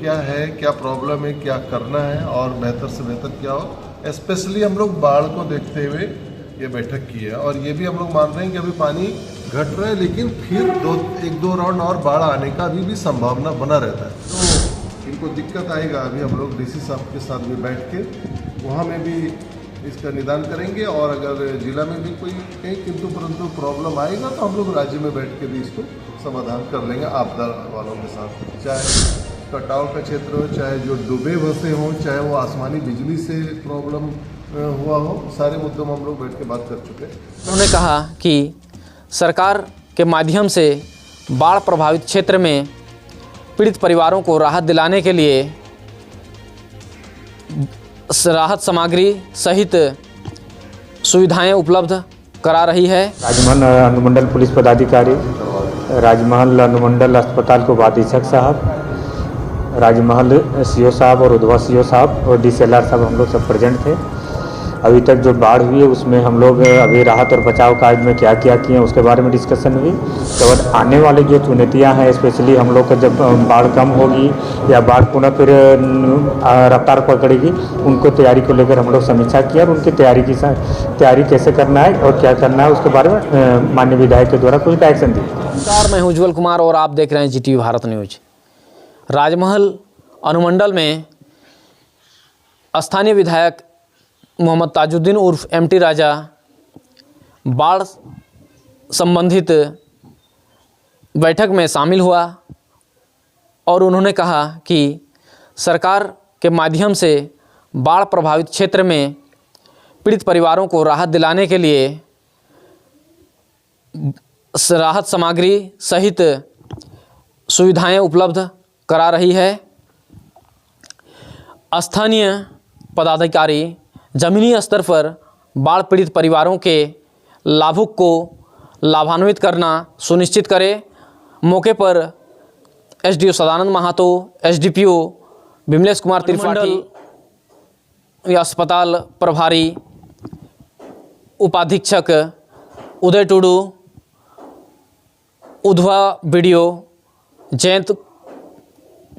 क्या है, क्या प्रॉब्लम है, क्या करना है और बेहतर से बेहतर क्या हो। स्पेशली हम लोग बाढ़ को देखते हुए ये बैठक की है और ये भी हम लोग मान रहे हैं कि अभी पानी घट रहा है, लेकिन फिर एक दो राउंड और बाढ़ आने का अभी भी संभावना बना रहता है। तो इनको दिक्कत आएगा। अभी हम लोग डीसी साहब के साथ भी बैठ के वहाँ में भी इसका निदान करेंगे और अगर जिला में भी कोई कहीं किंतु परंतु प्रॉब्लम आएगा तो हम लोग राज्य में बैठ के भी इसको समाधान कर लेंगे आपदा वालों के साथ। चाहे कटाव का क्षेत्र हो, चाहे जो डूबे बसे हों, चाहे वो आसमानी बिजली से प्रॉब्लम हुआ हो, सारे मुद्दों में हम लोग बैठ के बात कर चुके हैं। उन्होंने कहा कि सरकार के माध्यम से बाढ़ प्रभावित क्षेत्र में पीड़ित परिवारों को राहत दिलाने के लिए राहत सामग्री सहित सुविधाएं उपलब्ध करा रही है। राजमहल अनुमंडल पुलिस पदाधिकारी, राजमहल अनुमंडल अस्पताल के उपाधीक्षक साहब, राजमहल सीओ साहब और उधवा सीओ साहब और डीसीएलआर साहब हम लोग सब प्रेजेंट थे। अभी तक जो बाढ़ हुई है उसमें हम लोग अभी राहत और बचाव कार्य में क्या क्या किए हैं उसके बारे में डिस्कशन हुई। तो आने वाली जो चुनौतियां हैं, स्पेशली हम लोग का जब बाढ़ कम होगी या बाढ़ पुनः फिर रफ्तार पकड़ेगी, उनको तैयारी को लेकर हम लोग समीक्षा किया और उनकी तैयारी कैसे करना है और क्या करना है उसके बारे में माननीय विधायक के द्वारा कुछ डायरेक्शन दी। नमस्कार, मैं उज्ज्वल कुमार और आप देख रहे हैं GTV भारत न्यूज। राजमहल अनुमंडल में स्थानीय विधायक मोहम्मद ताजुद्दीन उर्फ MT राजा बाढ़ संबंधित बैठक में शामिल हुआ और उन्होंने कहा कि सरकार के माध्यम से बाढ़ प्रभावित क्षेत्र में पीड़ित परिवारों को राहत दिलाने के लिए राहत सामग्री सहित सुविधाएं उपलब्ध करा रही है। स्थानीय पदाधिकारी ज़मीनी स्तर पर बाढ़ पीड़ित परिवारों के लाभुक को लाभान्वित करना सुनिश्चित करें। मौके पर SDO सदानंद महातो, SDPO विमलेश कुमार त्रिपाठी, अस्पताल प्रभारी उपाधीक्षक उदय टुडू, उधवा BDO जयंत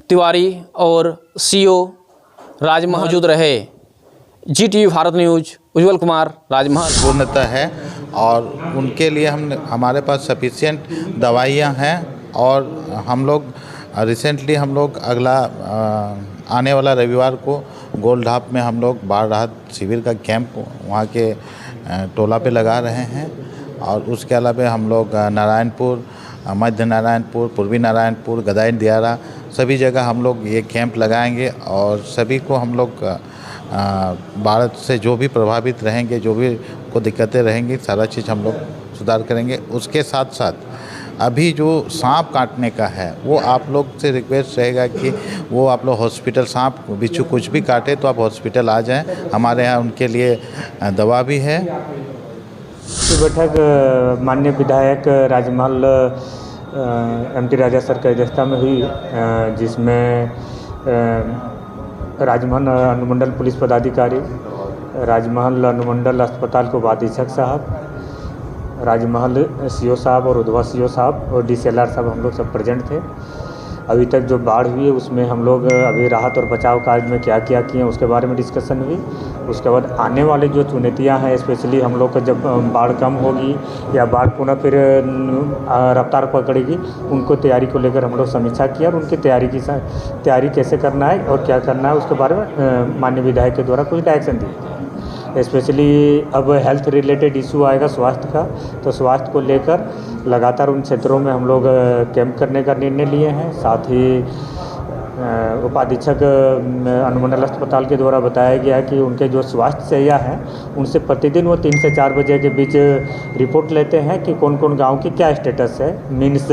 तिवारी और CO राजमहल मौजूद रहे। GTV भारत न्यूज, उज्ज्वल कुमार, राजमहल। पूर्णतः है और उनके लिए हमारे पास सफिशिएंट दवाइयाँ हैं और हम लोग रिसेंटली अगला आने वाला रविवार को गोलढाप में हम लोग बाढ़ राहत शिविर का कैंप वहाँ के टोला पे लगा रहे हैं और उसके अलावा हम लोग नारायणपुर, मध्य नारायणपुर, पूर्वी नारायणपुर, गदाई दियारा सभी जगह हम लोग ये कैंप लगाएंगे और सभी को हम लोग बाढ़ से जो भी प्रभावित रहेंगे, जो भी को दिक्कतें रहेंगी, सारा चीज़ हम लोग सुधार करेंगे। उसके साथ साथ अभी जो सांप काटने का है वो आप लोग से रिक्वेस्ट रहेगा कि वो आप लोग हॉस्पिटल, सांप बिच्छू कुछ भी काटे तो आप हॉस्पिटल आ जाएं, हमारे यहाँ उनके लिए दवा भी है। ये बैठक माननीय विधायक राजमहल MT राजा सर की अध्यक्षता में हुई, जिसमें राजमहल अनुमंडल पुलिस पदाधिकारी, राजमहल अनुमंडल अस्पताल के उपाधीक्षक साहब, राजमहल CO साहब और उधवा CO साहब और डीसीएलआर साहब हम लोग सब प्रेजेंट थे। अभी तक जो बाढ़ हुई है उसमें हम लोग अभी राहत और बचाव कार्य में क्या क्या किए हैं उसके बारे में डिस्कशन हुई। उसके बाद आने वाली जो चुनौतियां हैं, स्पेशली हम लोग का जब बाढ़ कम होगी या बाढ़ पुनः फिर रफ्तार पकड़ेगी, उनको तैयारी को लेकर हम लोग समीक्षा किया और उनकी तैयारी कैसे करना है और क्या करना है उसके बारे में माननीय विधायक के द्वारा कुछ डायरेक्शन दिए। स्पेशली अब हेल्थ रिलेटेड इशू आएगा स्वास्थ्य का, तो स्वास्थ्य को लेकर लगातार उन क्षेत्रों में हम लोग कैंप करने का निर्णय लिए हैं। साथ ही उपाधीक्षक अनुमंडल अस्पताल के द्वारा बताया गया कि उनके जो स्वास्थ्य सहिया हैं उनसे प्रतिदिन वो 3 से 4 बजे के बीच रिपोर्ट लेते हैं कि कौन कौन गांव की क्या स्टेटस है। मीन्स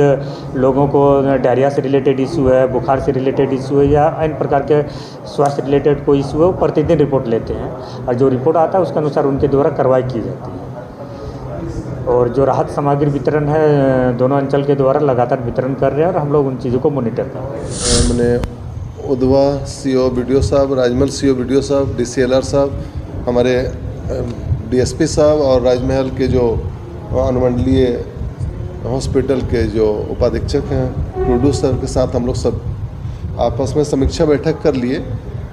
लोगों को डायरिया से रिलेटेड इशू है, बुखार से रिलेटेड इशू है या अन्य प्रकार के स्वास्थ्य रिलेटेड कोई इशू है, वो प्रतिदिन रिपोर्ट लेते हैं और जो रिपोर्ट आता है उसके अनुसार उनके द्वारा कार्रवाई की जाती है। और जो राहत सामग्री वितरण है दोनों अंचल के द्वारा लगातार वितरण कर रहे हैं और हम लोग उन चीज़ों को मॉनिटर कर रहे हैं। मैंने उधवा CO BDO साहब, राजमहल CO BDO साहब, DCLR साहब, हमारे DSP साहब और राजमहल के जो अनुमंडलीय हॉस्पिटल के जो उपाधीक्षक हैं टुडू सर के साथ हम लोग सब आपस में समीक्षा बैठक कर लिए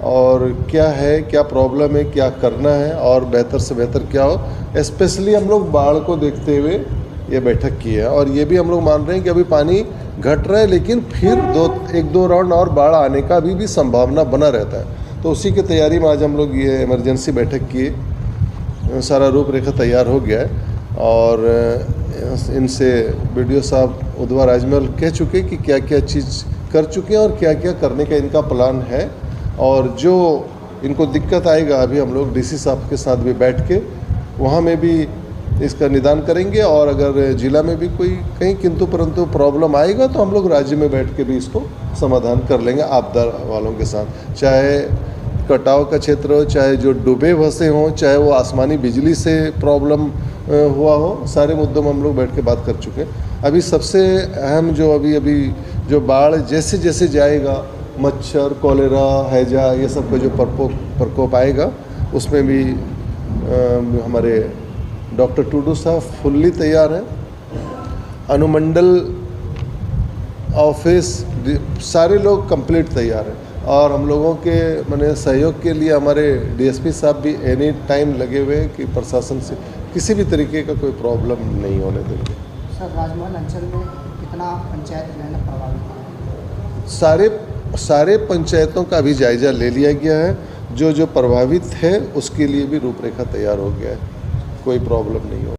और क्या है, क्या प्रॉब्लम है, क्या करना है और बेहतर से बेहतर क्या हो। स्पेशली हम लोग बाढ़ को देखते हुए ये बैठक की है और ये भी हम लोग मान रहे हैं कि अभी पानी घट रहा है, लेकिन फिर एक दो राउंड और बाढ़ आने का अभी भी संभावना बना रहता है। तो उसी की तैयारी में आज हम लोग ये इमरजेंसी बैठक किए। सारा रूपरेखा तैयार हो गया है और इनसे बीडीओ साहब उधवा राजमहल कह चुके कि क्या क्या चीज़ कर चुके हैं और क्या क्या करने का इनका प्लान है। और जो इनको दिक्कत आएगा अभी हम लोग डीसी साहब के साथ भी बैठ के वहाँ में भी इसका निदान करेंगे और अगर जिला में भी कोई कहीं किंतु परंतु प्रॉब्लम आएगा तो हम लोग राज्य में बैठ के भी इसको समाधान कर लेंगे आपदा वालों के साथ। चाहे कटाव का क्षेत्र हो, चाहे जो डूबे बसे हों, चाहे वो आसमानी बिजली से प्रॉब्लम हुआ हो, सारे मुद्दों में हम लोग बैठ के बात कर चुके हैं। अभी सबसे अहम जो अभी जो बाढ़ जैसे जैसे जाएगा, मच्छर, कॉलेरा, हैजा, ये सब का जो प्रकोप आएगा उसमें भी हमारे डॉक्टर टूडू साहब फुल्ली तैयार हैं। अनुमंडल ऑफिस सारे लोग कंप्लीट तैयार हैं और हम लोगों के माने सहयोग के लिए हमारे डीएसपी साहब भी एनी टाइम लगे हुए हैं कि प्रशासन से किसी भी तरीके का कोई प्रॉब्लम नहीं होने देंगे। सर, राजमहल अंचल में कितना पंचायत जो है ना प्रभावित है? सारे पंचायतों का अभी जायजा ले लिया गया है। जो प्रभावित है उसके लिए भी रूपरेखा तैयार हो गया है, कोई प्रॉब्लम नहीं हो।